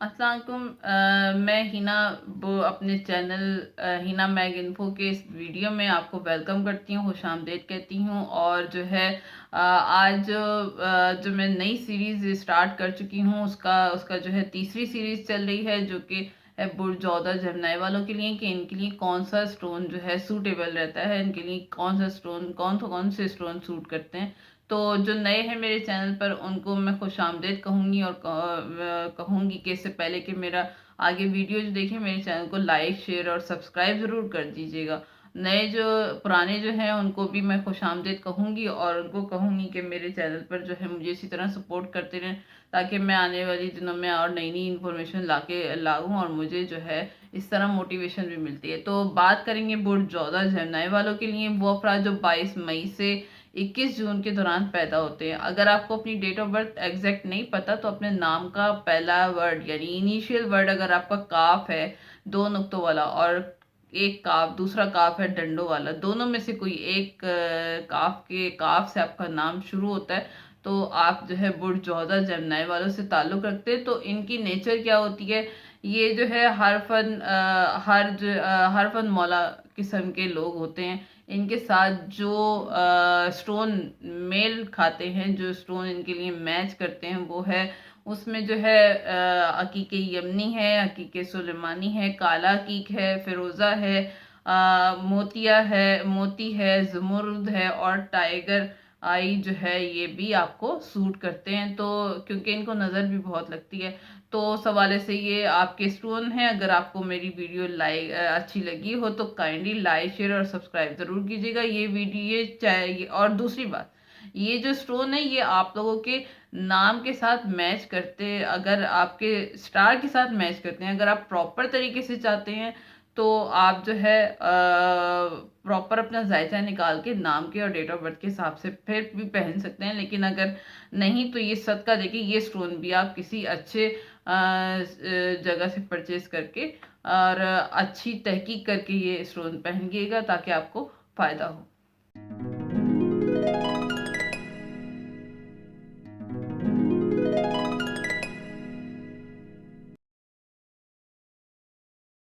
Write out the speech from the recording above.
अस्सलाम वालेकुम। मैं हिना वो अपने चैनल हिना मैग इन्फो के इस वीडियो में आपको वेलकम करती हूँ, खुशामदीद कहती हूँ। और जो है आज जो मैं नई सीरीज़ स्टार्ट कर चुकी हूँ उसका उसका जो है तीसरी सीरीज़ चल रही है, जो कि है बुर्ज 14 जमनाई वालों के लिए, कि इनके लिए कौन सा स्टोन जो है सूटेबल रहता है, इनके लिए कौन से स्टोन सूट करते हैं। तो जो नए हैं मेरे चैनल पर उनको मैं खुशामदीद कहूँगी और कहूँगी कि इससे पहले कि मेरा आगे वीडियो जो देखें, मेरे चैनल को लाइक शेयर और सब्सक्राइब ज़रूर कर दीजिएगा। नए जो पुराने जो हैं उनको भी मैं खुशामदीद कहूँगी और उनको कहूँगी कि मेरे चैनल पर जो है मुझे इसी तरह सपोर्ट करते रहें, ताकि मैं आने वाली दिनों में और नई नई इन्फॉर्मेशन लाऊँ और मुझे जो है इस तरह मोटिवेशन भी मिलती है। तो बात करेंगे बुर्ज 14 जमनाई वालों के लिए, वो अफराद जो 22 मई से 21 जून के दौरान पैदा होते हैं। अगर आपको अपनी डेट ऑफ बर्थ एग्जैक्ट नहीं पता तो अपने नाम का पहला वर्ड यानी इनिशियल वर्ड, अगर आपका काफ है 2 नुक्तों वाला और एक काफ, दूसरा काफ है डंडों वाला, दोनों में से कोई एक काफ से आपका नाम शुरू होता है, तो आप जो है बुर्ज 14 जमनाई वालों से ताल्लुक़ रखते हैं। तो इनकी नेचर क्या होती है, ये जो है हरफन मौला किस्म के लोग होते हैं। इनके साथ जो स्टोन मेल खाते हैं, जो स्टोन इनके लिए मैच करते हैं, वो है उसमें जो है अकीक यमनी है, अकीक सुलेमानी है, काला अकीक है, फिरोज़ा है, मोती है, ज़मुर्द है और टाइगर आई जो है, ये भी आपको सूट करते हैं। तो क्योंकि इनको नज़र भी बहुत लगती है, तो उस हवाले से ये आपके स्टोन हैं। अगर आपको मेरी वीडियो अच्छी लगी हो तो काइंडली लाइक शेयर और सब्सक्राइब ज़रूर कीजिएगा। ये वीडियो चाहिए। और दूसरी बात, ये जो स्टोन है ये आप लोगों के नाम के साथ मैच करते, अगर आपके स्टार के साथ मैच करते हैं। अगर आप प्रॉपर तरीके से चाहते हैं तो आप जो है प्रॉपर अपना जायचा निकाल के नाम के और डेट ऑफ बर्थ के हिसाब से फिर भी पहन सकते हैं। लेकिन अगर नहीं तो ये सदका देखिए, ये स्टोन भी आप किसी अच्छे जगह से परचेज करके और अच्छी तहकीक करके ये स्टोन पहनिएगा, ताकि आपको फ़ायदा हो।